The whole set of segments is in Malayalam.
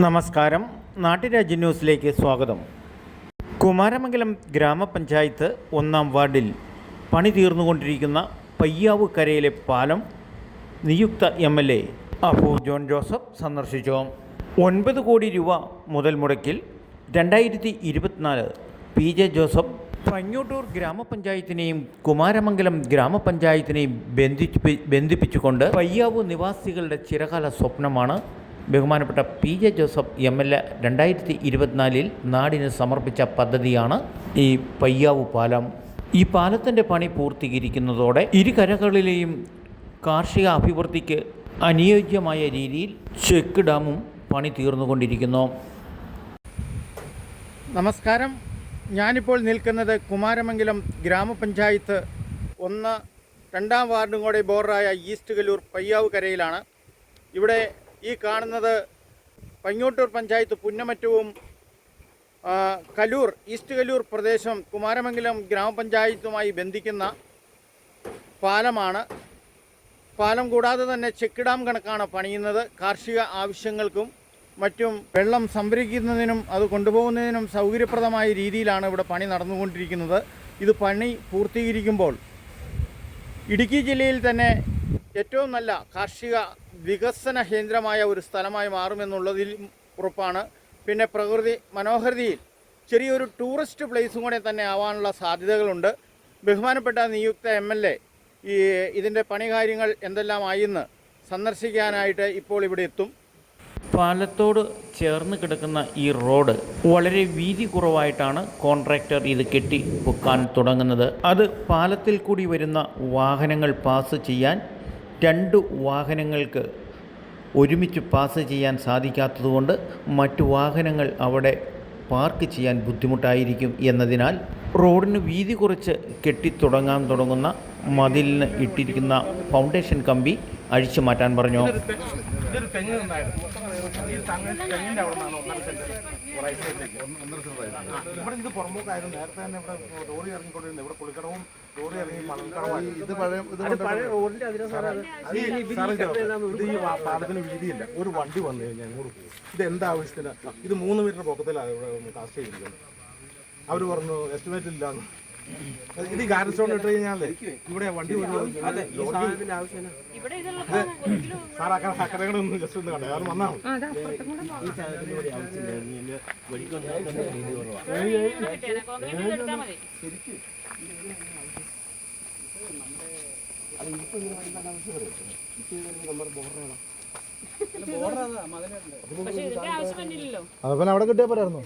നമസ്കാരം. നാട്ടുരാജ്യ ന്യൂസിലേക്ക് സ്വാഗതം. കുമാരമംഗലം ഗ്രാമപഞ്ചായത്ത് 1-ാം വാർഡിൽ പണി തീർന്നുകൊണ്ടിരിക്കുന്ന പയ്യാവ് കരയിലെ പാലം നിയുക്ത MLA അബു ജോൺ ജോസഫ് സന്ദർശിച്ചു. 9 കോടി രൂപ മുതൽ മുടക്കിൽ 2024 PJ ജോസഫ് പയ്യോട്ടൂർ ഗ്രാമപഞ്ചായത്തിനെയും കുമാരമംഗലം ഗ്രാമപഞ്ചായത്തിനെയും ബന്ധിപ്പിച്ചുകൊണ്ട് പയ്യാവ് നിവാസികളുടെ ചിരകാല സ്വപ്നമാണ് ബഹുമാനപ്പെട്ട PJ ജോസഫ് MLA 2024 നാടിന് സമർപ്പിച്ച പദ്ധതിയാണ് ഈ പയ്യാവ് പാലം. ഈ പാലത്തിൻ്റെ പണി പൂർത്തീകരിക്കുന്നതോടെ ഇരുകരകളിലെയും കാർഷിക അഭിവൃദ്ധിക്ക് അനുയോജ്യമായ രീതിയിൽ ചെക്ക് ഡാമും പണി തീർന്നുകൊണ്ടിരിക്കുന്നു. നമസ്കാരം. ഞാനിപ്പോൾ നിൽക്കുന്നത് കുമാരമംഗലം ഗ്രാമപഞ്ചായത്ത് 1-2-ാം വാർഡും കൂടെ ബോർഡറായ ഈസ്റ്റ് കല്ലൂർ പയ്യാവ് കരയിലാണ്. ഇവിടെ ഈ കാണുന്നത് പയ്യോട്ടൂർ പഞ്ചായത്ത് പുന്നമറ്റവും ഈസ്റ്റ് കല്ലൂർ പ്രദേശം കുമാരമംഗലം ഗ്രാമപഞ്ചായത്തുമായി ബന്ധിക്കുന്ന പാലമാണ്. പാലം കൂടാതെ തന്നെ ചെക്ക് ഡാം കണക്കാണ് പണിയുന്നത്. കാർഷിക ആവശ്യങ്ങൾക്കും മറ്റും വെള്ളം സംഭരിക്കുന്നതിനും അത് കൊണ്ടുപോകുന്നതിനും സൗകര്യപ്രദമായ രീതിയിലാണ് ഇവിടെ പണി നടന്നുകൊണ്ടിരിക്കുന്നത്. ഇത് പണി പൂർത്തീകരിക്കുമ്പോൾ ഇടുക്കി ജില്ലയിൽ തന്നെ ഏറ്റവും നല്ല കാർഷിക വികസന കേന്ദ്രമായ ഒരു സ്ഥലമായി മാറുമെന്നുള്ളതിൽ ഉറപ്പാണ്. പിന്നെ പ്രകൃതി മനോഹരിതയിൽ ചെറിയൊരു ടൂറിസ്റ്റ് പ്ലേസും കൂടെ തന്നെ ആവാനുള്ള സാധ്യതകളുണ്ട്. ബഹുമാനപ്പെട്ട നിയുക്ത MLA ഇതിൻ്റെ പണി കാര്യങ്ങൾ എന്തെല്ലാമായിന്ന് സന്ദർശിക്കാനായിട്ട് ഇപ്പോൾ ഇവിടെ എത്തും. പാലത്തോട് ചേർന്ന് കിടക്കുന്ന ഈ റോഡ് വളരെ വീതി കുറവായിട്ടാണ് കോൺട്രാക്ടർ ഇത് കെട്ടി പൊക്കാൻ തുടങ്ങുന്നത്. അത് പാലത്തിൽ കൂടി വരുന്ന വാഹനങ്ങൾ പാസ് ചെയ്യാൻ 2 വാഹനങ്ങൾക്ക് ഒരുമിച്ച് പാസ് ചെയ്യാൻ സാധിക്കാത്തതുകൊണ്ട് മറ്റു വാഹനങ്ങൾ അവിടെ പാർക്ക് ചെയ്യാൻ ബുദ്ധിമുട്ടായിരിക്കും എന്നതിനാൽ റോഡിന് വീതി കുറച്ച് തുടങ്ങുന്ന മതിലിന് ഇട്ടിരിക്കുന്ന ഫൗണ്ടേഷൻ കമ്പി അഴിച്ചു മാറ്റാൻ പറഞ്ഞു. പാലത്തിന് വീതിയില്ല. ഒരു വണ്ടി വന്നു കഴിഞ്ഞാൽ ഇത് എന്താവശ്യത്തിന് ഇത് 3 മീറ്റർ പൊക്കത്തിലാണ് ഇവിടെ കാസ്റ്റ് ചെയ്തിരിക്കുന്നത്. അവർ പറഞ്ഞു എസ്റ്റിമേറ്റ് ഇല്ലാന്ന്. ഇത് ഗാരൻ സ്റ്റോൺ ഇട്ട് കഴിഞ്ഞാൽ ഇവിടെ വണ്ടി സാറാക്കടകളൊന്നും ജസ്റ്റ് ഒന്ന് കണ്ടേ അത് വന്നാണ്. അതുപോലെ അവിടെ കിട്ടിയാൽ പോരായിരുന്നു.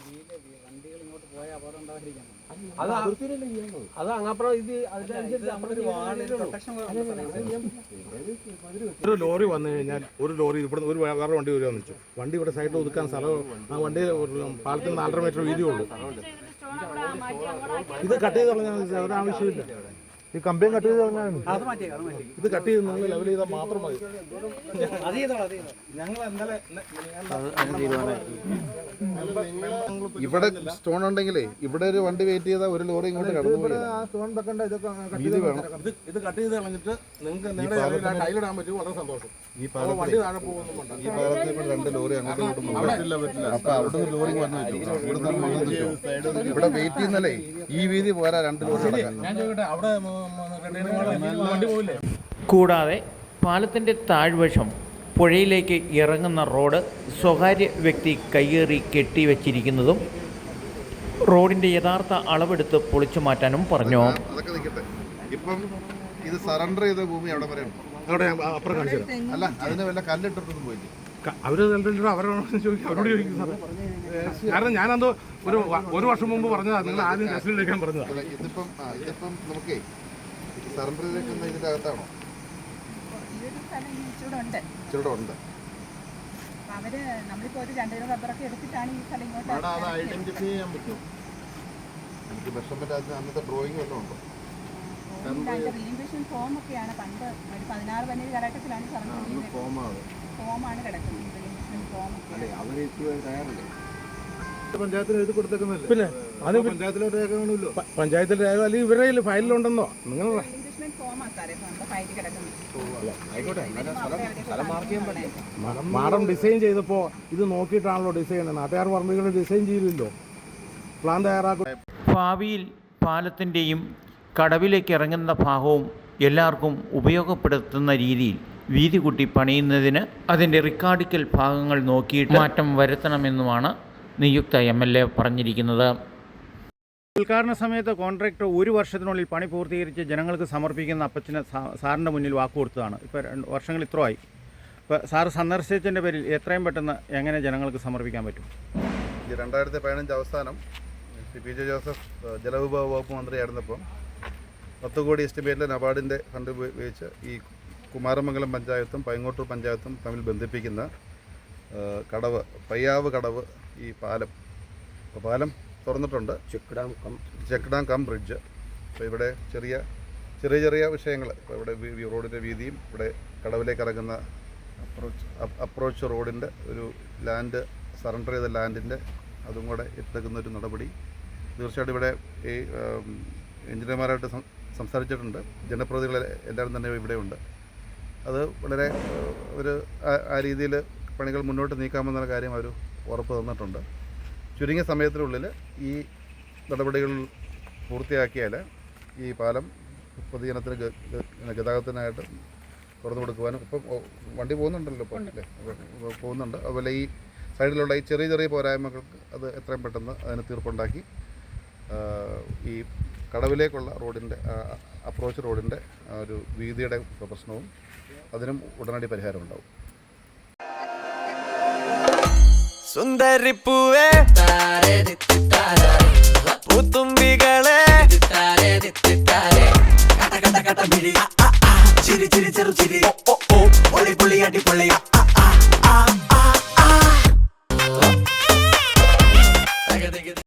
ഒരു ലോറി വന്നു കഴിഞ്ഞാൽ ഒരു ലോറി ഇവിടെ ഒരു വേറെ വണ്ടി വരുവാന്ന് വെച്ചു. വണ്ടി ഇവിടെ സൈഡിൽ ഒതുക്കാൻ സ്ഥലം ആ വണ്ടി പാലത്തിന് 4.5 മീറ്റർ വീതിയുള്ളൂ. ഇത് കട്ട് ചെയ്ത് കളഞ്ഞാൽ ഒരാവശ്യമില്ല. ഈ കമ്പിയും കട്ട് ചെയ്ത് കളഞ്ഞാൽ ഇത് കട്ട് ചെയ്ത് നിങ്ങൾ ലെവൽ ചെയ്താൽ മാത്രം മതി. ഇവിടെ സ്റ്റോൺ ഉണ്ടെങ്കിലേ ഇവിടെ ഒരു വണ്ടി വെയിറ്റ് ചെയ്താൽ ഒരു ലോറി ഇങ്ങോട്ട് കടന്നു സ്റ്റോൺ വെക്കണ്ട. ഇത് കട്ട് ചെയ്ത് കളഞ്ഞിട്ട് നിങ്ങൾക്ക് ടൈലിടാൻ പറ്റും. വളരെ സന്തോഷം. ഈ വണ്ടി താഴെ പോകുന്നുണ്ട്. ഈ പാലത്തിൽ ഇപ്പോൾ 2 ലോറി അങ്ങോട്ടും ഇങ്ങോട്ടും പറ്റില്ല. അപ്പൊ അവിടെ നിന്ന് ലോറി വന്നു ഇവിടെ വെയിറ്റ് ചെയ്യുന്നല്ലേ ഈ വീതി പോരാ 2 ലോറി നടക്കാൻ. കൂടാതെ പാലത്തിൻ്റെ താഴ്വശം പുഴയിലേക്ക് ഇറങ്ങുന്ന റോഡ് സ്വകാര്യ വ്യക്തി കയ്യേറി കെട്ടിവെച്ചിരിക്കുന്നതും റോഡിൻ്റെ യഥാർത്ഥ അളവെടുത്ത് പൊളിച്ചു മാറ്റാനും പറഞ്ഞു. അതൊക്കെ നിൽക്കട്ടെ. ഇപ്പം ഇത് സറണ്ടർ ചെയ്ത ഭൂമി അവിടെ വരെയാണ്. അപ്പുറം കാണിച്ചു അല്ല അതിന് വല്ല കല്ലിട്ടൊന്നും പോയില്ല. അവര് അവരോട് ചോദിക്കും സാർ. കാരണം ഞാനത് ഒരു വർഷം മുമ്പ് പറഞ്ഞതാ. നിങ്ങൾ ആദ്യം ടെസ്റ്റിലെടുക്കാൻ പറഞ്ഞതാ. ഇതിപ്പം നമുക്കേ സറണ്ടർ ചെയ്തേക്കുന്ന ഇതിൻ്റെ അകത്താണോ? ഇച്ചിരൂടെ ഉണ്ട്. അത് ഐഡന്റിഫൈ ചെയ്യാൻ പറ്റുമോ? എനിക്ക് പ്രശ്നം പറ്റാത്ത അന്നത്തെ ഡ്രോയിങ് വല്ലതും ഉണ്ടോ? പഞ്ചായത്തിന് എഴുതി കൊടുത്തേക്കുന്നല്ലേ? പിന്നെ അത് പഞ്ചായത്തിലോട്ട് രേഖ വേണമല്ലോ. പഞ്ചായത്തിൽ രേഖ അല്ലെങ്കിൽ ഇവരുടെ ഫയലിലുണ്ടെന്നോ? നിങ്ങൾ മാഡം ഡിസൈൻ ചെയ്തപ്പോൾ ഇത് നോക്കിയിട്ടാണല്ലോ ഡിസൈൻ ചെയ്യുന്നത്. നാട്ടുകാർ പറമ്പികൾ ഡിസൈൻ ചെയ്തില്ലല്ലോ, പ്ലാൻ തയ്യാറാക്കും. ഭാവിയിൽ പാലത്തിൻ്റെയും കടവിലേക്ക് ഇറങ്ങുന്ന ഭാഗവും എല്ലാവർക്കും ഉപയോഗപ്പെടുത്തുന്ന രീതിയിൽ വീതി കൂട്ടി പണിയുന്നതിന് അതിൻ്റെ റിക്കാർഡിക്കൽ ഭാഗങ്ങൾ നോക്കിയിട്ട് മാറ്റം വരുത്തണമെന്നുമാണ് നിയുക്ത MLA പറഞ്ഞിരിക്കുന്നത്. ഉദ്ഘാടന സമയത്ത് കോൺട്രാക്ടർ 1 വർഷത്തിനുള്ളിൽ പണി പൂർത്തീകരിച്ച് ജനങ്ങൾക്ക് സമർപ്പിക്കുന്ന അപ്പച്ചന് സാറിൻ്റെ മുന്നിൽ വാക്ക് കൊടുത്തതാണ്. ഇപ്പോൾ 2 വർഷങ്ങൾ ഇത്രമായി. ഇപ്പോൾ സാറ് സന്ദർശിച്ചതിൻ്റെ പേരിൽ എത്രയും പെട്ടെന്ന് എങ്ങനെ ജനങ്ങൾക്ക് സമർപ്പിക്കാൻ പറ്റും? ഈ 2015 അവസാനം പി ജെ ജോസഫ് ജലവിഭവ വകുപ്പ് മന്ത്രിയായിരുന്നപ്പോൾ 10 കോടി എസ്റ്റിമേറ്റിലെ നബാർഡിൻ്റെ ഫണ്ട് ഉപയോഗിച്ച് ഈ കുമാരമംഗലം പഞ്ചായത്തും പൈങ്ങോട്ടൂർ പഞ്ചായത്തും തമ്മിൽ ബന്ധിപ്പിക്കുന്ന കടവ്, പയ്യാവ് കടവ്, ഈ പാലം, അപ്പോൾ പാലം തുറന്നിട്ടുണ്ട്. Check dam cum bridge. അപ്പോൾ ഇവിടെ ചെറിയ ചെറിയ വിഷയങ്ങൾ, ഇപ്പോൾ ഇവിടെ റോഡിൻ്റെ വീതിയും ഇവിടെ കടവിലേക്ക് ഇറങ്ങുന്ന അപ്രോച്ച് റോഡിൻ്റെ ഒരു ലാൻഡ് സറണ്ടർ ചെയ്ത ലാൻഡിൻ്റെ അതും കൂടെ ഏറ്റെടുക്കുന്ന ഒരു നടപടി തീർച്ചയായിട്ടും ഇവിടെ ഈ എഞ്ചിനീയർമാരായിട്ട് സംസാരിച്ചിട്ടുണ്ട്. ജനപ്രതിനിധികൾ എല്ലാവരും തന്നെ ഇവിടെയുണ്ട്. അത് വളരെ ആ രീതിയിൽ പണികൾ മുന്നോട്ട് നീക്കാമെന്നുള്ള കാര്യം അവർ ഉറപ്പ് തന്നിട്ടുണ്ട്. ചുരുങ്ങിയ സമയത്തിനുള്ളിൽ ഈ നടപടികൾ പൂർത്തിയാക്കിയാൽ ഈ പാലം പൊതുജനത്തിന് ഗതാഗതത്തിനായിട്ട് തുറന്നു കൊടുക്കുവാനും, ഇപ്പം വണ്ടി പോകുന്നുണ്ടല്ലോ, ഇപ്പോൾ അല്ലേ, പോകുന്നുണ്ട്. അതുപോലെ ഈ സൈഡിലുള്ള ഈ ചെറിയ പോരായ്മകൾക്ക് അത് എത്രയും പെട്ടെന്ന് അതിന് തീർപ്പുണ്ടാക്കി ഈ കടവിലേക്കുള്ള റോഡിൻ്റെ അപ്രോച്ച് റോഡിൻ്റെ ഒരു വീതിയുടെ പ്രശ്നവും അതിനും ഉടനടി പരിഹാരമുണ്ടാവും. സുന്ദരിപ്പൂവേ പൂത്തുമ്പികളെ ചിരി ചിരി ചെറു ചിരി പൊളി പൊളി അടിപൊളി